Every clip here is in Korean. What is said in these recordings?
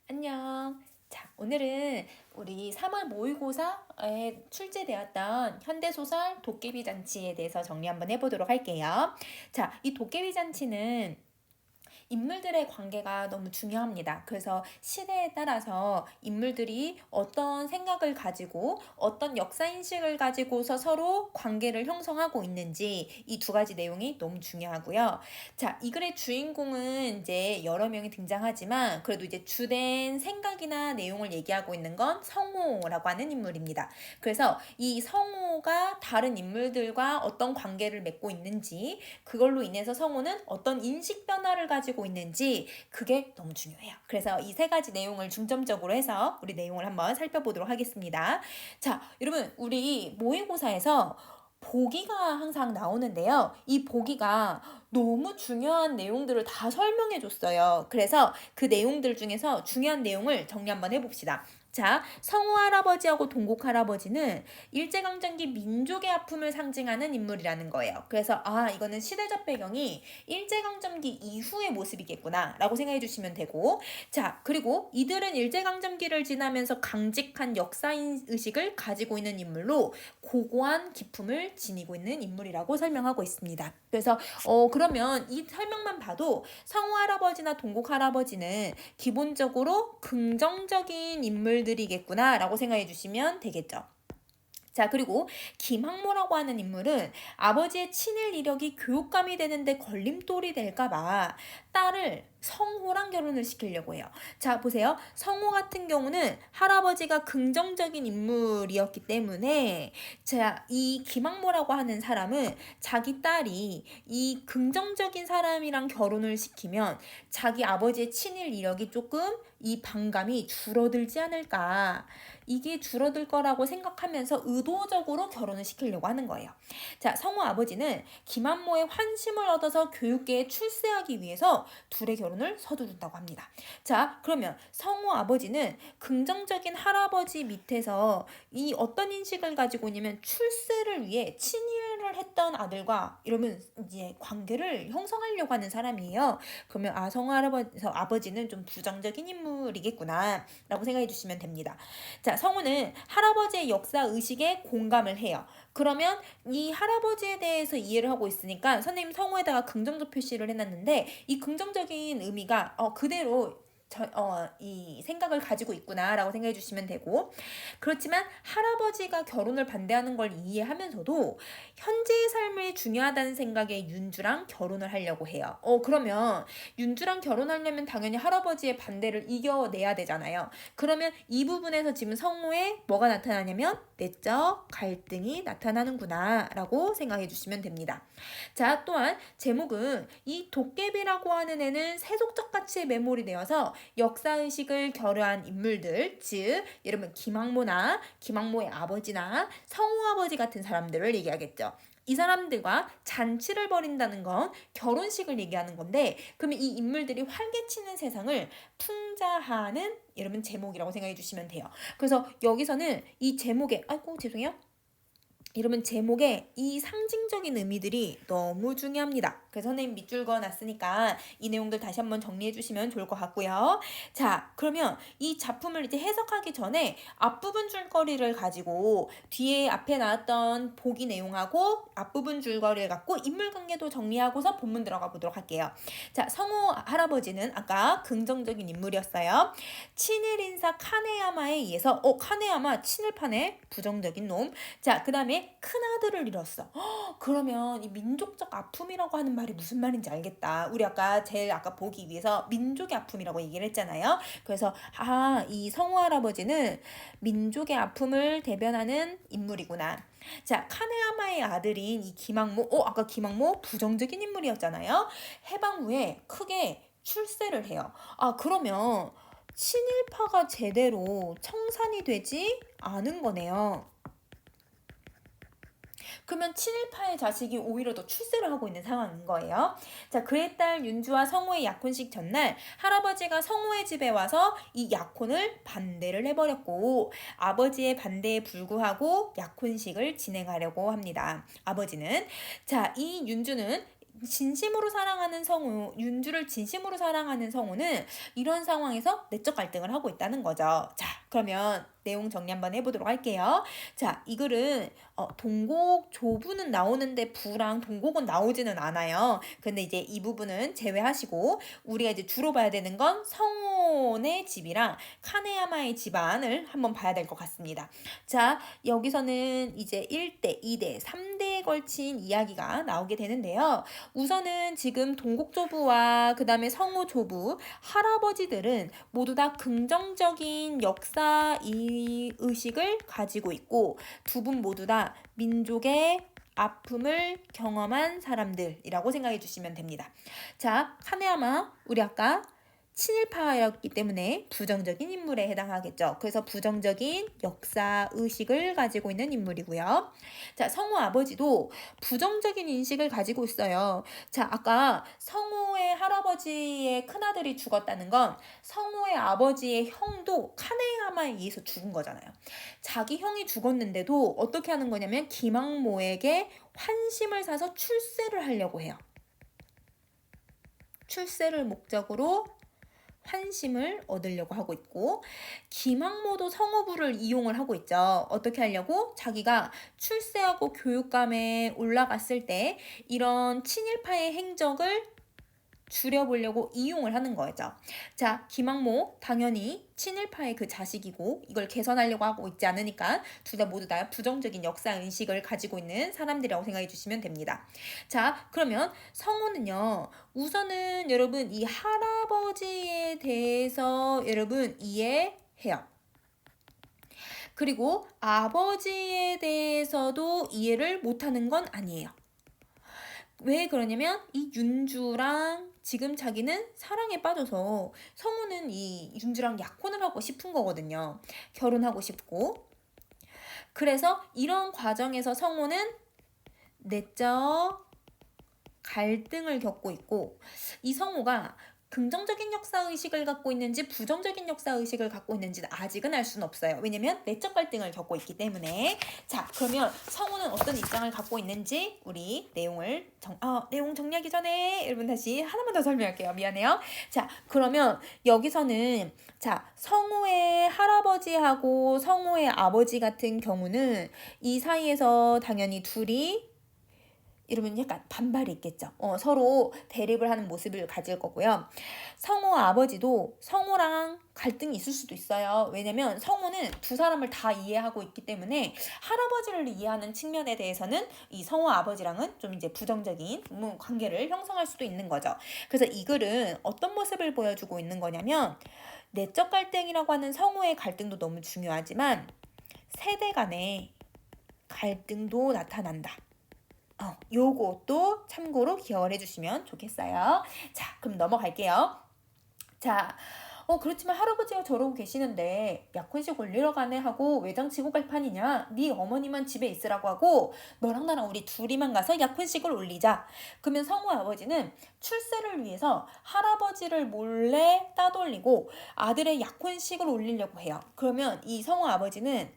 안녕. 자, 오늘은 우리 3월 모의고사에 출제되었던 현대소설 도깨비 잔치에 대해서 정리 한번 해보도록 할게요. 자, 이 도깨비 잔치는 인물들의 관계가 너무 중요합니다. 그래서 시대에 따라서 인물들이 어떤 생각을 가지고 어떤 역사인식을 가지고서 서로 관계를 형성하고 있는지 이 두 가지 내용이 너무 중요하고요. 자, 이 글의 주인공은 이제 여러 명이 등장하지만 그래도 이제 주된 생각이나 내용을 얘기하고 있는 건 성호라고 하는 인물입니다. 그래서 이 성호가 다른 인물들과 어떤 관계를 맺고 있는지 그걸로 인해서 성우는 어떤 인식 변화를 가지고 있는지 그게 너무 중요해요. 그래서 이 세 가지 내용을 중점적으로 해서 우리 내용을 한번 살펴보도록 하겠습니다. 자, 여러분 우리 모의고사에서 보기가 항상 나오는데요. 이 보기가 너무 중요한 내용들을 다 설명해 줬어요. 그래서 그 내용들 중에서 중요한 내용을 정리 한번 해봅시다. 자, 성우 할아버지하고 동국 할아버지는 일제강점기 민족의 아픔을 상징하는 인물이라는 거예요. 그래서 이거는 시대적 배경이 일제강점기 이후의 모습이겠구나 라고 생각해 주시면 되고, 자, 그리고 이들은 일제강점기를 지나면서 강직한 역사의식을 가지고 있는 인물로 고고한 기품을 지니고 있는 인물이라고 설명하고 있습니다. 그래서 그러면 이 설명만 봐도 성우 할아버지나 동국 할아버지는 기본적으로 긍정적인 인물들이겠구나 라고 생각해 주시면 되겠죠. 자, 그리고 김학모라고 하는 인물은 아버지의 친일 이력이 교육감이 되는데 걸림돌이 될까봐 딸을 성호랑 결혼을 시키려고 해요. 자, 보세요. 성호 같은 경우는 할아버지가 긍정적인 인물이었기 때문에 이 김학모라고 하는 사람은 자기 딸이 이 긍정적인 사람이랑 결혼을 시키면 자기 아버지의 친일 이력이 조금 이 반감이 줄어들지 않을까. 이게 줄어들 거라고 생각하면서 의도적으로 결혼을 시키려고 하는 거예요. 자, 성우 아버지는 김한모의 환심을 얻어서 교육계에 출세하기 위해서 둘의 결혼을 서두른다고 합니다. 자, 그러면 성우 아버지는 긍정적인 할아버지 밑에서 이 어떤 인식을 가지고 있냐면 출세를 위해 친일을 했던 아들과 이러면 이제 관계를 형성하려고 하는 사람이에요. 그러면 성우 아버지는 좀 부정적인 인물이겠구나 라고 생각해 주시면 됩니다. 자, 성우는 할아버지의 역사 의식에 공감을 해요. 그러면 이 할아버지에 대해서 이해를 하고 있으니까 선생님 성우에다가 긍정적 표시를 해놨는데 이 긍정적인 의미가 그대로 이 생각을 가지고 있구나라고 생각해 주시면 되고, 그렇지만 할아버지가 결혼을 반대하는 걸 이해하면서도 현재의 삶이 중요하다는 생각에 윤주랑 결혼을 하려고 해요. 그러면 윤주랑 결혼하려면 당연히 할아버지의 반대를 이겨내야 되잖아요. 그러면 이 부분에서 지금 성우에 뭐가 나타나냐면 내적 갈등이 나타나는구나 라고 생각해 주시면 됩니다. 자, 또한 제목은 이 도깨비라고 하는 애는 세속적 가치에 매몰이 되어서 역사의식을 결여한 인물들, 즉 여러분 김학모의 아버지나 성우 아버지 같은 사람들을 얘기하겠죠. 이 사람들과 잔치를 벌인다는 건 결혼식을 얘기하는 건데, 그러면 이 인물들이 활개치는 세상을 풍자하는 여러분 제목이라고 생각해 주시면 돼요. 그래서 여기서는 이 제목에 죄송해요. 이러면 제목에 이 상징적인 의미들이 너무 중요합니다. 그래서 선생님 밑줄 그어놨으니까 이 내용들 다시 한번 정리해 주시면 좋을 것 같고요. 자, 그러면 이 작품을 이제 해석하기 전에 앞부분 줄거리를 가지고 뒤에 앞에 나왔던 보기 내용하고 앞부분 줄거리를 갖고 인물관계도 정리하고서 본문 들어가 보도록 할게요. 자, 성우 할아버지는 아까 긍정적인 인물이었어요. 친일 인사 카네야마에 의해서 카네야마 친일파네 부정적인 놈. 자, 그 다음에 큰아들을 잃었어. 그러면 이 민족적 아픔이라고 하는 말이 무슨 말인지 알겠다. 우리 아까 보기 위해서 민족의 아픔이라고 얘기를 했잖아요. 그래서 이 성우 할아버지는 민족의 아픔을 대변하는 인물이구나. 자, 카네야마의 아들인 이 김학모, 아까 김학모 부정적인 인물이었잖아요. 해방 후에 크게 출세를 해요. 그러면 친일파가 제대로 청산이 되지 않은 거네요. 그러면 친일파의 자식이 오히려 더 출세를 하고 있는 상황인 거예요. 자, 그의 딸 윤주와 성우의 약혼식 전날 할아버지가 성우의 집에 와서 이 약혼을 반대를 해버렸고, 아버지의 반대에 불구하고 약혼식을 진행하려고 합니다. 아버지는 이 윤주는 진심으로 사랑하는 성우, 윤주를 진심으로 사랑하는 성우는 이런 상황에서 내적 갈등을 하고 있다는 거죠. 자, 그러면 내용 정리 한번 해보도록 할게요. 자, 이 글은 동곡 조부는 나오는데 부랑 동곡은 나오지는 않아요. 근데 이제 이 부분은 제외하시고 우리가 이제 주로 봐야 되는 건 성혼의 집이랑 카네야마의 집안을 한번 봐야 될 것 같습니다. 자, 여기서는 이제 1대, 2대, 3대에 걸친 이야기가 나오게 되는데요. 우선은 지금 동국조부와 그 다음에 성우조부, 할아버지들은 모두 다 긍정적인 역사 의식을 가지고 있고 두 분 모두 다 민족의 아픔을 경험한 사람들이라고 생각해 주시면 됩니다. 자, 카네야마 우리 아까 친일파였기 때문에 부정적인 인물에 해당하겠죠. 그래서 부정적인 역사 의식을 가지고 있는 인물이고요. 자, 성우 아버지도 부정적인 인식을 가지고 있어요. 자, 아까 성우의 할아버지의 큰아들이 죽었다는 건 성우의 아버지의 형도 카네야마에 의해서 죽은 거잖아요. 자기 형이 죽었는데도 어떻게 하는 거냐면 김항모에게 환심을 사서 출세를 하려고 해요. 출세를 목적으로 환심을 얻으려고 하고 있고 김항모도 성우부를 이용을 하고 있죠. 어떻게 하려고? 자기가 출세하고 교육감에 올라갔을 때 이런 친일파의 행적을 줄여보려고 이용을 하는 거죠. 자, 김항모 당연히 친일파의 그 자식이고 이걸 개선하려고 하고 있지 않으니까 둘 다 모두 다 부정적인 역사 인식을 가지고 있는 사람들이라고 생각해 주시면 됩니다. 자, 그러면 성우는요. 우선은 여러분 이 할아버지에 대해서 여러분 이해해요. 그리고 아버지에 대해서도 이해를 못하는 건 아니에요. 왜 그러냐면 이 윤주랑 지금 자기는 사랑에 빠져서 성우는 이 윤주랑 약혼을 하고 싶은 거거든요. 결혼하고 싶고. 그래서 이런 과정에서 성우는 내적 갈등을 겪고 있고 이 성우가 긍정적인 역사의식을 갖고 있는지 부정적인 역사의식을 갖고 있는지는 아직은 알 수는 없어요. 왜냐면 내적 갈등을 겪고 있기 때문에. 자, 그러면 성우는 어떤 입장을 갖고 있는지 우리 내용 정리하기 전에 여러분 다시 하나만 더 설명할게요. 미안해요. 자, 그러면 여기서는 자, 성우의 할아버지하고 성우의 아버지 같은 경우는 이 사이에서 당연히 둘이 이러면 약간 반발이 있겠죠. 서로 대립을 하는 모습을 가질 거고요. 성우 아버지도 성우랑 갈등이 있을 수도 있어요. 왜냐면 성우는 두 사람을 다 이해하고 있기 때문에 할아버지를 이해하는 측면에 대해서는 이 성우 아버지랑은 좀 이제 부정적인 관계를 형성할 수도 있는 거죠. 그래서 이 글은 어떤 모습을 보여주고 있는 거냐면 내적 갈등이라고 하는 성우의 갈등도 너무 중요하지만 세대 간의 갈등도 나타난다. 요것도 참고로 기억을 해주시면 좋겠어요. 자, 그럼 넘어갈게요. 자, 그렇지만 할아버지가 저러고 계시는데 약혼식 올리러 가네 하고 외장 치고 갈 판이냐? 네 어머니만 집에 있으라고 하고 너랑 나랑 우리 둘이만 가서 약혼식을 올리자. 그러면 성우 아버지는 출세를 위해서 할아버지를 몰래 따돌리고 아들의 약혼식을 올리려고 해요. 그러면 이 성우 아버지는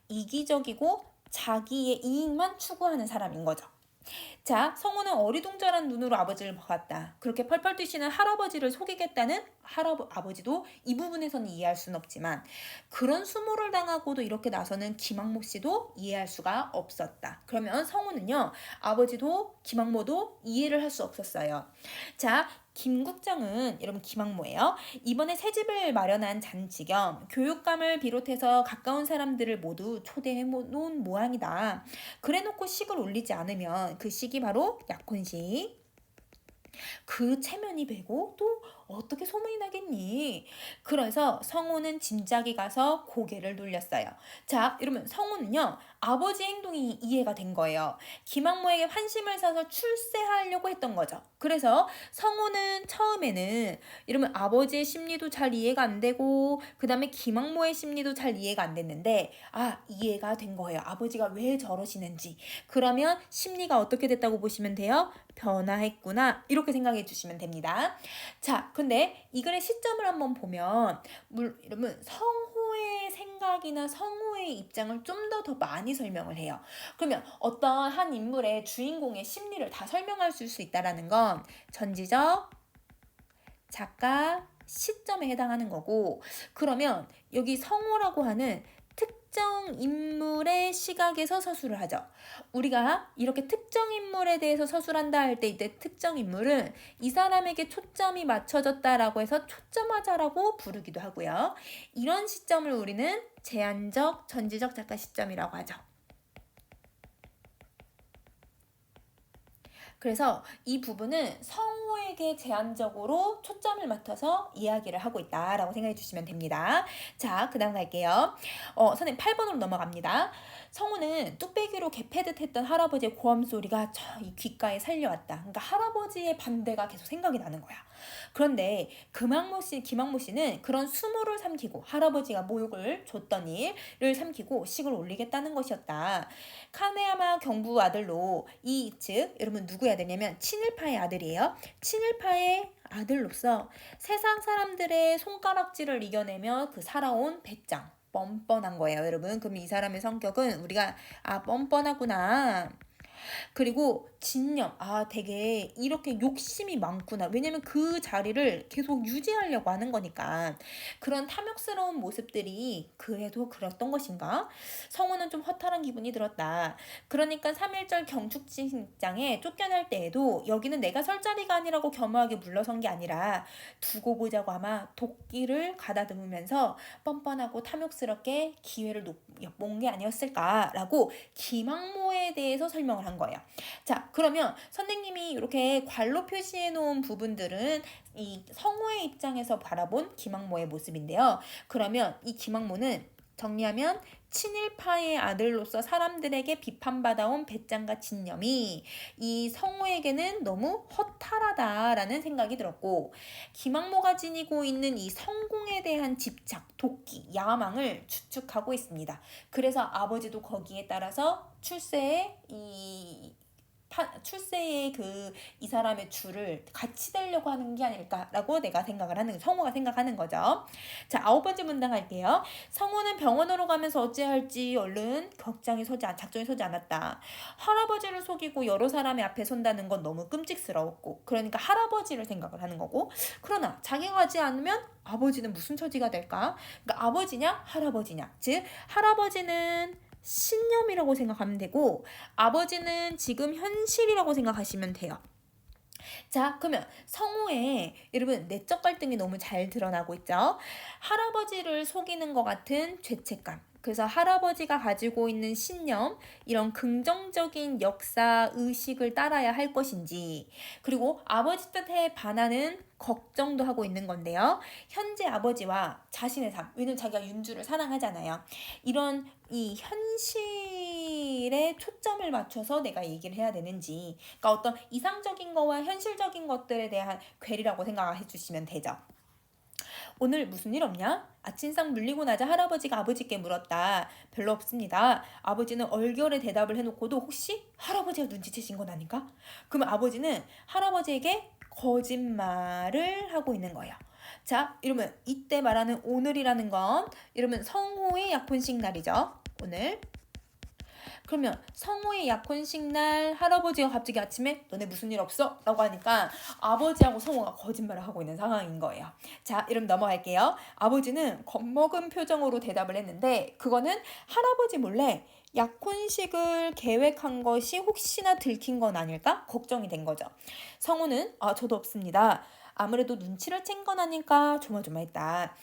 이기적이고 자기의 이익만 추구하는 사람인 거죠. 자, 성우는 어리둥절한 눈으로 아버지를 봤다. 그렇게 펄펄 뛰시는 할아버지를 속이겠다는 아버지도 이 부분에서는 이해할 수는 없지만 그런 수모를 당하고도 이렇게 나서는 김항모 씨도 이해할 수가 없었다. 그러면 성우는요. 아버지도 김항모도 이해를 할 수 없었어요. 자, 김 국장은 여러분 김항모예요. 이번에 새 집을 마련한 잔치 겸 교육감을 비롯해서 가까운 사람들을 모두 초대해 놓은 모양이다. 그래놓고 식을 올리지 않으면 그 식이 바로 약혼식. 그 체면이 배고 또 어떻게 소문이 나겠니? 그래서 성우는 짐작이 가서 고개를 돌렸어요. 자, 이러면 성우는요. 아버지 행동이 이해가 된 거예요. 김항모에게 환심을 사서 출세하려고 했던 거죠. 그래서 성우는 처음에는 이러면 아버지의 심리도 잘 이해가 안 되고 그 다음에 김항모의 심리도 잘 이해가 안 됐는데 이해가 된 거예요. 아버지가 왜 저러시는지. 그러면 심리가 어떻게 됐다고 보시면 돼요? 변화했구나. 이렇게 생각해 주시면 됩니다. 자, 근데 이 글의 시점을 한번 보면 여러분 성호 성우의 생각이나 성우의 입장을 좀 더 많이 설명을 해요. 그러면 어떤 한 인물의 주인공의 심리를 다 설명할 수 있다라는 건 전지적, 작가, 시점에 해당하는 거고, 그러면 여기 성우라고 하는 특정 인물의 시각에서 서술을 하죠. 우리가 이렇게 특정 인물에 대해서 서술한다 할 때 이때 특정 인물은 이 사람에게 초점이 맞춰졌다라고 해서 초점화자라고 부르기도 하고요. 이런 시점을 우리는 제한적, 전지적 작가 시점이라고 하죠. 그래서 이 부분은 성우에게 제한적으로 초점을 맞춰서 이야기를 하고 있다라고 생각해 주시면 됩니다. 자, 그 다음 갈게요. 선생님 8번으로 넘어갑니다. 성우는 뚝배기로 개패듯 했던 할아버지의 고함 소리가 이 귓가에 살려왔다. 그러니까 할아버지의 반대가 계속 생각이 나는 거야. 그런데 김학모 씨는 그런 수모를 삼키고 할아버지가 모욕을 줬던 일을 삼키고 식을 올리겠다는 것이었다. 카네야마 경부 아들로 이 즉 여러분 누구의 아들이냐면 친일파의 아들이에요. 친일파의 아들로서 세상 사람들의 손가락질을 이겨내며 그 살아온 배짱 뻔뻔한 거예요, 여러분. 그럼 이 사람의 성격은 우리가 뻔뻔하구나. 그리고 진념, 되게 이렇게 욕심이 많구나. 왜냐면 그 자리를 계속 유지하려고 하는 거니까. 그런 탐욕스러운 모습들이 그래도 그랬던 것인가? 성우는 좀 허탈한 기분이 들었다. 그러니까 3.1절 경축식장에 쫓겨날 때에도 여기는 내가 설 자리가 아니라고 겸허하게 물러선 게 아니라 두고 보자고 아마 도끼를 가다듬으면서 뻔뻔하고 탐욕스럽게 기회를 엿본 게 아니었을까라고 김학모에 대해서 설명을 한 거예요. 자, 그러면 선생님이 이렇게 괄로 표시해 놓은 부분들은 이 성우의 입장에서 바라본 김학모의 모습인데요. 그러면 이 김학모는 정리하면 친일파의 아들로서 사람들에게 비판받아온 배짱과 진념이 이 성우에게는 너무 허탈하다라는 생각이 들었고, 김학모가 지니고 있는 이 성공에 대한 집착, 도끼, 야망을 추측하고 있습니다. 그래서 아버지도 거기에 따라서 출세의 이 사람의 줄을 같이 달려고 하는 게 아닐까라고 내가 성우가 생각하는 거죠. 자, 9번째 문장 갈게요. 성우는 병원으로 가면서 어찌할지 얼른 작정이 서지 않았다. 할아버지를 속이고 여러 사람의 앞에 선다는 건 너무 끔찍스러웠고, 그러니까 할아버지를 생각을 하는 거고, 그러나 자기가 가지 않으면 아버지는 무슨 처지가 될까? 그러니까 아버지냐 할아버지냐, 즉 할아버지는 신념이라고 생각하면 되고 아버지는 지금 현실이라고 생각하시면 돼요. 자, 그러면 성우의 여러분 내적 갈등이 너무 잘 드러나고 있죠. 할아버지를 속이는 것 같은 죄책감. 그래서 할아버지가 가지고 있는 신념, 이런 긍정적인 역사 의식을 따라야 할 것인지, 그리고 아버지 뜻에 반하는 걱정도 하고 있는 건데요. 현재 아버지와 자신의 삶, 왜냐면 자기가 윤주를 사랑하잖아요. 이런 이 현실에 초점을 맞춰서 내가 얘기를 해야 되는지, 그러니까 어떤 이상적인 거와 현실적인 것들에 대한 괴리라고 생각해 주시면 되죠. 오늘 무슨 일 없냐? 아침상 물리고 나자 할아버지가 아버지께 물었다. 별로 없습니다. 아버지는 얼결에 대답을 해놓고도 혹시 할아버지가 눈치채신 건 아닌가? 그러면 아버지는 할아버지에게 거짓말을 하고 있는 거예요. 자, 이러면 이때 말하는 오늘이라는 건 이러면 성호의 약혼식 날이죠. 오늘. 그러면 성우의 약혼식 날 할아버지가 갑자기 아침에 너네 무슨 일 없어? 라고 하니까 아버지하고 성우가 거짓말을 하고 있는 상황인 거예요. 자, 이름 넘어갈게요. 아버지는 겁먹은 표정으로 대답을 했는데 그거는 할아버지 몰래 약혼식을 계획한 것이 혹시나 들킨 건 아닐까? 걱정이 된 거죠. 성우는 저도 없습니다. 아무래도 눈치를 챈 건 아닐까 조마조마했다.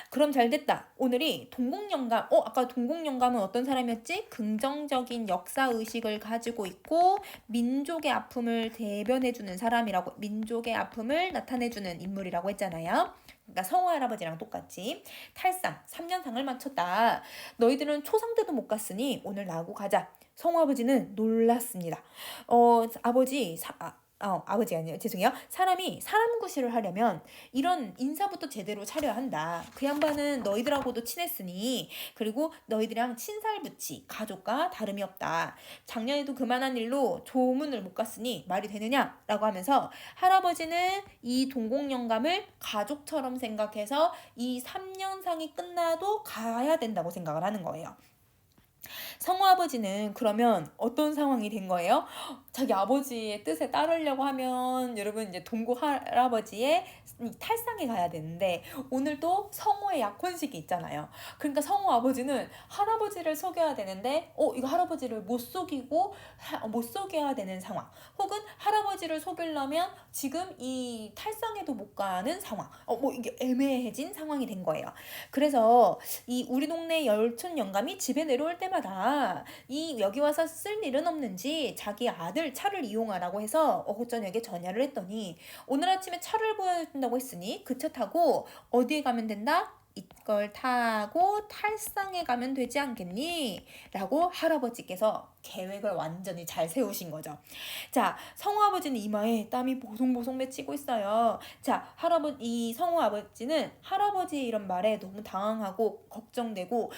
그럼 잘 됐다. 오늘이 동국영감. 아까 동국영감은 어떤 사람이었지? 긍정적인 역사의식을 가지고 있고 민족의 아픔을 대변해주는 사람이라고, 민족의 아픔을 나타내주는 인물이라고 했잖아요. 그러니까 성우 할아버지랑 똑같이 탈상, 3년상을 마쳤다. 너희들은 초상 때도 못 갔으니 오늘 나하고 가자. 성우 아버지는 놀랐습니다. 아버지 아버지 아니에요. 죄송해요. 사람이 사람 구실을 하려면 이런 인사부터 제대로 차려야 한다. 그 양반은 너희들하고도 친했으니 그리고 너희들이랑 친살붙이 가족과 다름이 없다. 작년에도 그만한 일로 조문을 못 갔으니 말이 되느냐라고 하면서 할아버지는 이 동공영감을 가족처럼 생각해서 이 3년상이 끝나도 가야 된다고 생각을 하는 거예요. 성우 아버지는 그러면 어떤 상황이 된 거예요? 자기 아버지의 뜻에 따르려고 하면 여러분 이제 동고 할아버지의 탈상에 가야 되는데 오늘도 성우의 약혼식이 있잖아요. 그러니까 성우 아버지는 할아버지를 속여야 되는데 이거 할아버지를 못 속이고 못 속여야 되는 상황. 혹은 할아버지를 속이려면 지금 이 탈상에도 못 가는 상황. 뭐 이게 애매해진 상황이 된 거예요. 그래서 이 우리 동네 열촌 영감이 집에 내려올 때마다 이 여기 와서 쓸 일은 없는지 자기 아들 차를 이용하라고 해서 오후 저녁에 전화를 했더니 오늘 아침에 차를 보여준다고 했으니 그 차 타고 어디에 가면 된다? 이걸 타고 탈상에 가면 되지 않겠니? 라고 할아버지께서 계획을 완전히 잘 세우신 거죠. 자, 성우 아버지는 이마에 땀이 보송보송 맺히고 있어요. 자, 이 성우 아버지는 할아버지의 이런 말에 너무 당황하고 걱정되고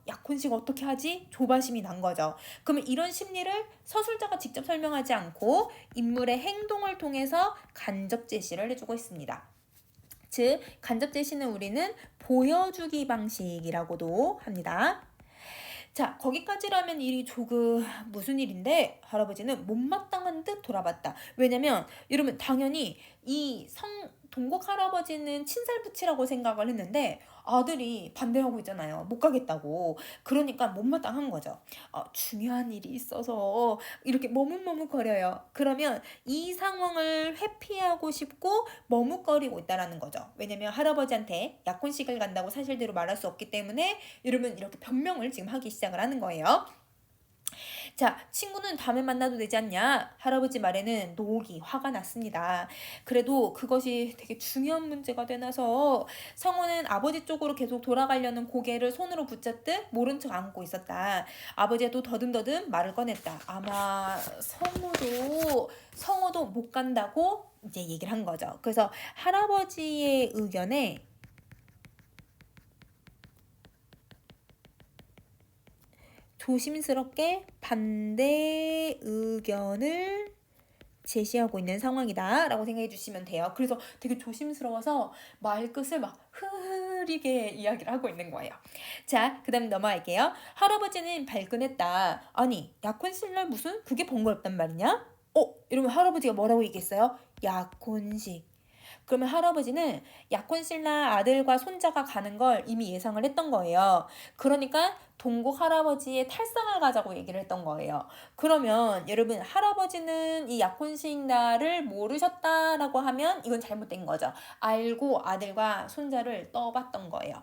약혼식 어떻게 하지? 조바심이 난 거죠. 그러면 이런 심리를 서술자가 직접 설명하지 않고 인물의 행동을 통해서 간접 제시를 해주고 있습니다. 즉 간접 제시는 우리는 보여주기 방식이라고도 합니다. 자, 거기까지라면 일이 조금 무슨 일인데 할아버지는 못마땅한 듯 돌아봤다. 왜냐면 여러분 당연히 이 동국 할아버지는 친살붙이라고 생각을 했는데 아들이 반대하고 있잖아요. 못 가겠다고. 그러니까 못마땅한 거죠. 중요한 일이 있어서 이렇게 머뭇머뭇거려요. 그러면 이 상황을 회피하고 싶고 머뭇거리고 있다라는 거죠. 왜냐면 할아버지한테 약혼식을 간다고 사실대로 말할 수 없기 때문에 여러분 이렇게 변명을 지금 하기 시작을 하는 거예요. 자, 친구는 다음에 만나도 되지 않냐? 할아버지 말에는 노옥이 화가 났습니다. 그래도 그것이 되게 중요한 문제가 되나서 성우는 아버지 쪽으로 계속 돌아가려는 고개를 손으로 붙잡듯 모른 척 안고 있었다. 아버지가 또 더듬더듬 말을 꺼냈다. 아마 성우도 못 간다고 이제 얘기를 한 거죠. 그래서 할아버지의 의견에 조심스럽게 반대 의견을 제시하고 있는 상황이다 라고 생각해 주시면 돼요. 그래서 되게 조심스러워서 말끝을 막 흐리게 이야기를 하고 있는 거예요. 자, 그 다음 넘어갈게요. 할아버지는 발끈했다. 아니, 약혼신날 무슨 그게 번거롭단 말이냐? 이러면 할아버지가 뭐라고 얘기했어요? 약혼식. 그러면 할아버지는 약혼신날 아들과 손자가 가는 걸 이미 예상을 했던 거예요. 그러니까 동국 할아버지의 탈상을 가자고 얘기를 했던 거예요. 그러면 여러분 할아버지는 이 약혼식 날을 모르셨다라고 하면 이건 잘못된 거죠. 알고 아들과 손자를 떠봤던 거예요.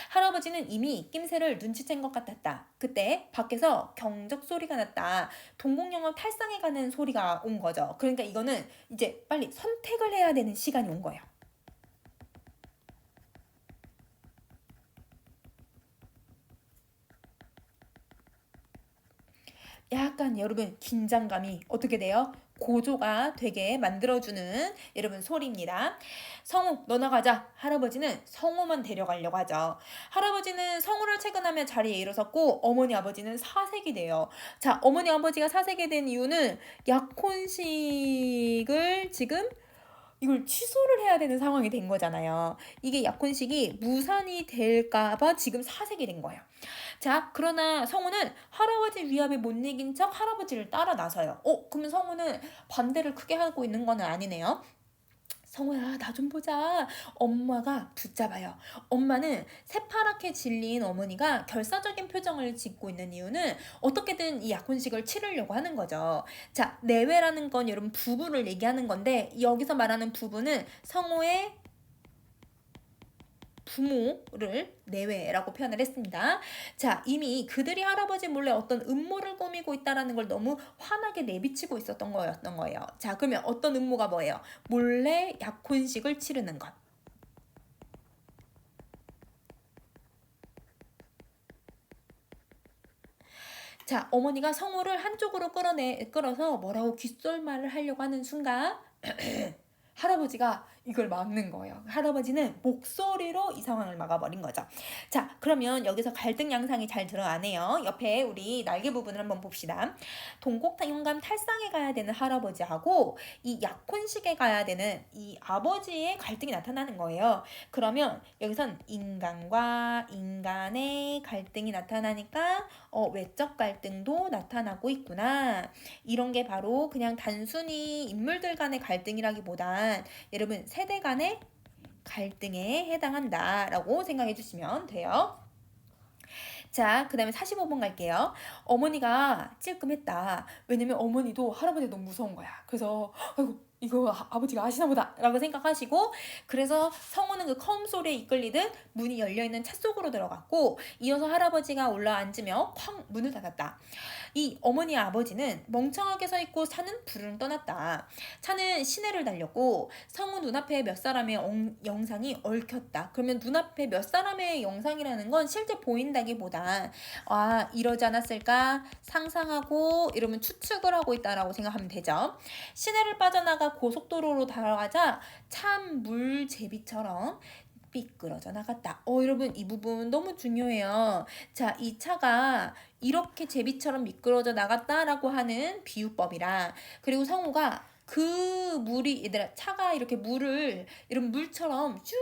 할아버지는 이미 낌새를 눈치챈 것 같았다. 그때 밖에서 경적 소리가 났다. 동공영업 탈상에 가는 소리가 온 거죠. 그러니까 이거는 이제 빨리 선택을 해야 되는 시간이 온 거예요. 약간 여러분 긴장감이 어떻게 돼요? 고조가 되게 만들어주는 여러분 소리입니다. 성우 너 나가자. 할아버지는 성우만 데려가려고 하죠. 할아버지는 성우를 퇴근하며 자리에 일어섰고 어머니 아버지는 사색이 돼요. 자, 어머니 아버지가 사색이 된 이유는 약혼식을 지금 이걸 취소를 해야 되는 상황이 된 거잖아요. 이게 약혼식이 무산이 될까봐 지금 사색이 된 거예요. 자, 그러나 성우는 할아버지 위압에 못 이긴 척 할아버지를 따라 나서요. 그러면 성우는 반대를 크게 하고 있는 건 아니네요. 성우야, 나 좀 보자. 엄마가 붙잡아요. 엄마는 새파랗게 질린 어머니가 결사적인 표정을 짓고 있는 이유는 어떻게든 이 약혼식을 치르려고 하는 거죠. 자, 내외라는 건 여러분 부부를 얘기하는 건데 여기서 말하는 부부는 성우의 부모를 내외라고 표현을 했습니다. 자, 이미 그들이 할아버지 몰래 어떤 음모를 꾸미고 있다는 걸 너무 환하게 내비치고 있었던 거였던 거예요. 자, 그러면 어떤 음모가 뭐예요? 몰래 약혼식을 치르는 것. 자, 어머니가 성우를 한쪽으로 끌어서 뭐라고 귓속말을 하려고 하는 순간 할아버지가 이걸 막는 거예요. 할아버지는 목소리로 이 상황을 막아버린 거죠. 자, 그러면 여기서 갈등 양상이 잘 드러나네요. 옆에 우리 날개 부분을 한번 봅시다. 동곡동감 탈상에 가야 되는 할아버지하고 이 약혼식에 가야 되는 이 아버지의 갈등이 나타나는 거예요. 그러면 여기선 인간과 인간의 갈등이 나타나니까 외적 갈등도 나타나고 있구나. 이런 게 바로 그냥 단순히 인물들 간의 갈등이라기보단 여러분 세대 간의 갈등에 해당한다라고 생각해 주시면 돼요. 자, 그 다음에 45번 갈게요. 어머니가 찔끔했다. 왜냐면 어머니도 할아버지가 너무 무서운 거야. 그래서 아이고 이거 아버지가 아시나 보다 라고 생각하시고, 그래서 성우는 그 컴 소리에 이끌리듯 문이 열려있는 차 속으로 들어갔고, 이어서 할아버지가 올라앉으며 쾅 문을 닫았다. 이 어머니 아버지는 멍청하게 서 있고 차는 부르릉 떠났다. 차는 시내를 달렸고 성우 눈앞에 몇 사람의 영상이 얽혔다. 그러면 눈앞에 몇 사람의 영상이라는 건 실제 보인다기보다 이러지 않았을까 상상하고 이러면 추측을 하고 있다라고 생각하면 되죠. 시내를 빠져나가 고속도로로 달아가자 찬물 제비처럼 삐끄러져 나갔다. 여러분 이 부분 너무 중요해요. 자, 이 차가 이렇게 제비처럼 미끄러져 나갔다라고 하는 비유법이랑, 그리고 성우가 그 물이 얘들아 차가 이렇게 물을 이런 물처럼 쭉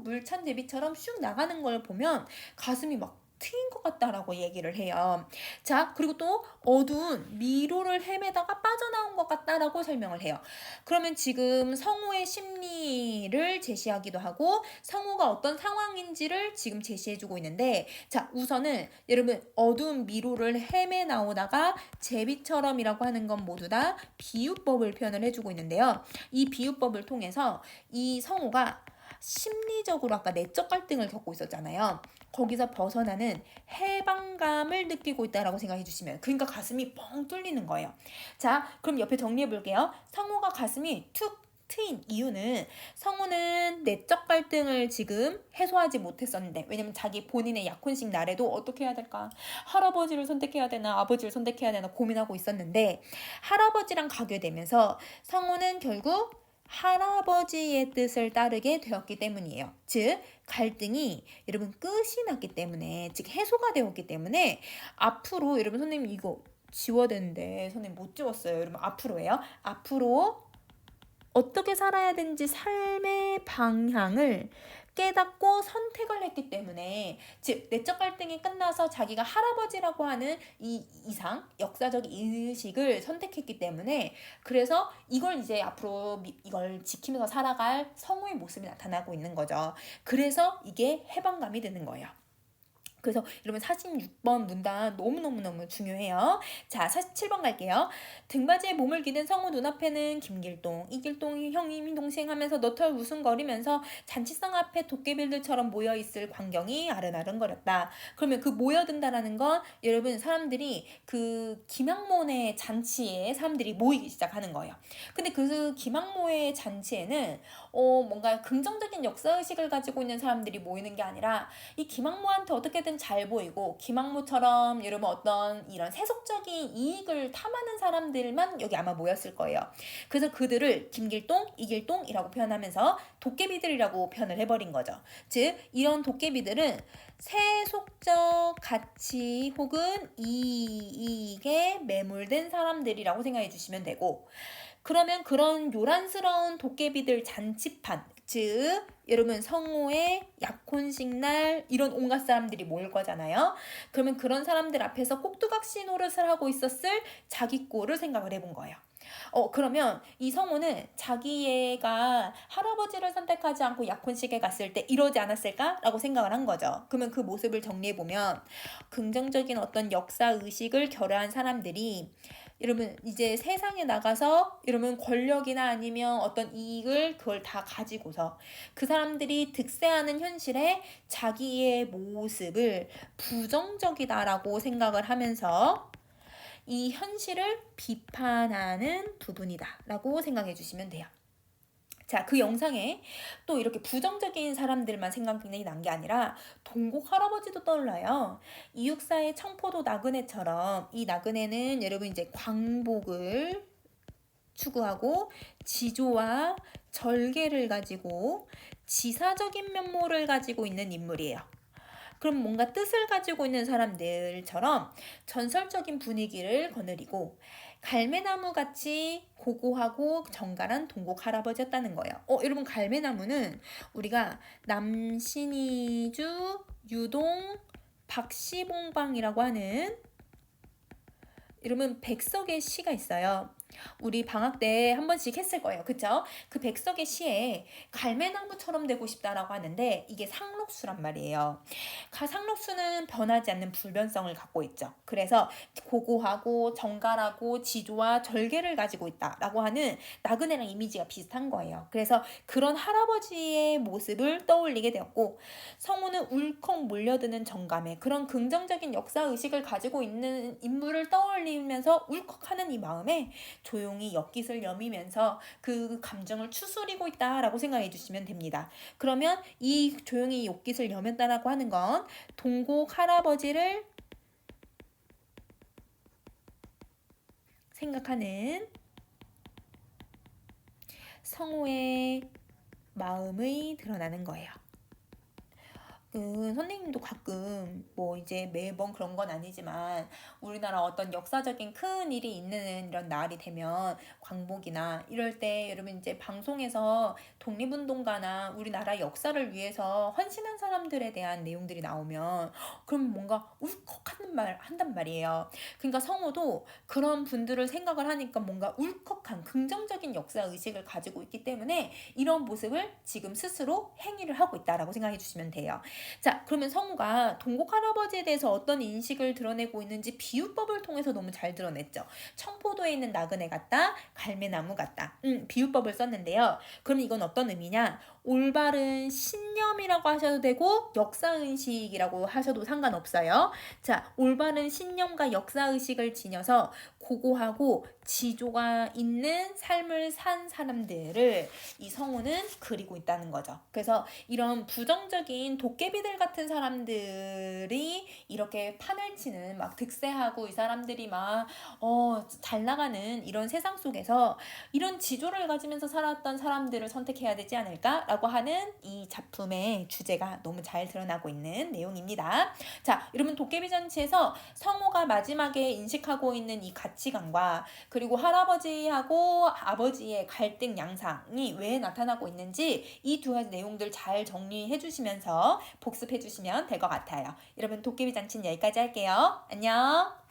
물찬 제비처럼 슉 나가는 걸 보면 가슴이 막 트인 것 같다라고 얘기를 해요. 자, 그리고 또 어두운 미로를 헤매다가 빠져나온 것 같다라고 설명을 해요. 그러면 지금 성우의 심리를 제시하기도 하고 성우가 어떤 상황인지를 지금 제시해주고 있는데, 자, 우선은 여러분 어두운 미로를 헤매 나오다가 제비처럼이라고 하는 건 모두 다 비유법을 표현을 해주고 있는데요. 이 비유법을 통해서 이 성우가 심리적으로 아까 내적 갈등을 겪고 있었잖아요. 거기서 벗어나는 해방감을 느끼고 있다라고 생각해 주시면, 그러니까 가슴이 뻥 뚫리는 거예요. 자, 그럼 옆에 정리해 볼게요. 성우가 가슴이 툭 트인 이유는 성우는 내적 갈등을 지금 해소하지 못했었는데, 왜냐면 자기 본인의 약혼식 날에도 어떻게 해야 될까, 할아버지를 선택해야 되나 아버지를 선택해야 되나 고민하고 있었는데, 할아버지랑 가게 되면서 성우는 결국 할아버지의 뜻을 따르게 되었기 때문이에요. 즉 갈등이 여러분 끝이 났기 때문에, 즉 해소가 되었기 때문에 앞으로 여러분 선생님 이거 지워야 되는데 선생님 못 지웠어요. 여러분 앞으로예요. 앞으로 어떻게 살아야 되는지 삶의 방향을 깨닫고 선택을 했기 때문에, 즉 내적 갈등이 끝나서 자기가 할아버지라고 하는 이 이상 역사적 인식을 선택했기 때문에, 그래서 이걸 이제 앞으로 이걸 지키면서 살아갈 성우의 모습이 나타나고 있는 거죠. 그래서 이게 해방감이 드는 거예요. 그래서 여러분 46번 문단 너무너무너무 중요해요. 자, 47번 갈게요. 등받이에 몸을 기댄 성우 눈앞에는 김길동, 이길동 형님 동생 하면서 너털 웃음거리면서 잔치상 앞에 도깨비들처럼 모여있을 광경이 아른아른거렸다. 그러면 그 모여든다라는 건 여러분 사람들이 그 김학모의 잔치에 사람들이 모이기 시작하는 거예요. 근데 그 김학모의 잔치에는 뭔가 긍정적인 역사의식을 가지고 있는 사람들이 모이는 게 아니라 이 김학모한테 어떻게든 잘 보이고 김학모처럼 여러분 어떤 이런 세속적인 이익을 탐하는 사람들만 여기 아마 모였을 거예요. 그래서 그들을 김길동, 이길동이라고 표현하면서 도깨비들이라고 표현을 해버린 거죠. 즉 이런 도깨비들은 세속적 가치 혹은 이익에 매몰된 사람들이라고 생각해 주시면 되고, 그러면 그런 요란스러운 도깨비들 잔치판, 즉 여러분 성우의 약혼식 날 이런 온갖 사람들이 모일 거잖아요. 그러면 그런 사람들 앞에서 꼭두각시 노릇을 하고 있었을 자기 꼴을 생각을 해본 거예요. 그러면 이 성우는 자기애가 할아버지를 선택하지 않고 약혼식에 갔을 때 이러지 않았을까라고 생각을 한 거죠. 그러면 그 모습을 정리해보면 긍정적인 어떤 역사의식을 결여한 사람들이 여러분 이제 세상에 나가서 여러분 권력이나 아니면 어떤 이익을 그걸 다 가지고서 그 사람들이 득세하는 현실에 자기의 모습을 부정적이다라고 생각을 하면서 이 현실을 비판하는 부분이다 라고 생각해 주시면 돼요. 자, 그 영상에 또 이렇게 부정적인 사람들만 생각이 난 게 아니라 동국 할아버지도 떠올라요. 이육사의 청포도 나그네처럼 이 나그네는 여러분 이제 광복을 추구하고 지조와 절개를 가지고 지사적인 면모를 가지고 있는 인물이에요. 그럼 뭔가 뜻을 가지고 있는 사람들처럼 전설적인 분위기를 거느리고 갈매나무 같이 고고하고 정갈한 동국 할아버지였다는 거예요. 여러분 갈매나무는 우리가 남신이주 유동 박시봉방이라고 하는 여러분 백석의 시가 있어요. 우리 방학 때 한 번씩 했을 거예요. 그쵸? 그 백석의 시에 갈매나무처럼 되고 싶다라고 하는데 이게 상록수란 말이에요. 상록수는 변하지 않는 불변성을 갖고 있죠. 그래서 고고하고 정갈하고 지조와 절개를 가지고 있다라고 하는 나그네랑 이미지가 비슷한 거예요. 그래서 그런 할아버지의 모습을 떠올리게 되었고 성우는 울컥 몰려드는 정감에 그런 긍정적인 역사의식을 가지고 있는 인물을 떠올리면서 울컥하는 이 마음에 조용히 엿깃을 여미면서 그 감정을 추스리고 있다라고 생각해 주시면 됩니다. 그러면 이 조용히 엿깃을 여몄다라고 하는 건 동국 할아버지를 생각하는 성우의 마음이 드러나는 거예요. 선생님도 가끔 뭐 이제 매번 그런 건 아니지만 우리나라 어떤 역사적인 큰 일이 있는 이런 날이 되면 광복이나 이럴 때 여러분 이제 방송에서 독립운동가나 우리나라 역사를 위해서 헌신한 사람들에 대한 내용들이 나오면 그럼 뭔가 울컥하는 말 한단 말이에요. 그러니까 성우도 그런 분들을 생각을 하니까 뭔가 울컥한 긍정적인 역사 의식을 가지고 있기 때문에 이런 모습을 지금 스스로 행위를 하고 있다라고 생각해 주시면 돼요. 자, 그러면 성우가 동국 할아버지에 대해서 어떤 인식을 드러내고 있는지 비유법을 통해서 너무 잘 드러냈죠. 청포도에 있는 나그네 같다, 갈매나무 같다. 비유법을 썼는데요. 그럼 이건 어떤 의미냐? 올바른 신념이라고 하셔도 되고 역사의식이라고 하셔도 상관없어요. 자, 올바른 신념과 역사의식을 지녀서 고고하고 지조가 있는 삶을 산 사람들을 이 성우는 그리고 있다는 거죠. 그래서 이런 부정적인 도깨비들 같은 사람들이 이렇게 판을 치는 막 득세하고 이 사람들이 막 잘 나가는 이런 세상 속에서 이런 지조를 가지면서 살았던 사람들을 선택해야 되지 않을까라고 하는 이 작품의 주제가 너무 잘 드러나고 있는 내용입니다. 자, 여러분 도깨비 잔치에서 성우가 마지막에 인식하고 있는 이 가치관과 그리고 할아버지하고 아버지의 갈등 양상이 왜 나타나고 있는지 이 두 가지 내용들 잘 정리해 주시면서 복습해 주시면 될 것 같아요. 여러분 도깨비 잔치는 여기까지 할게요. 안녕.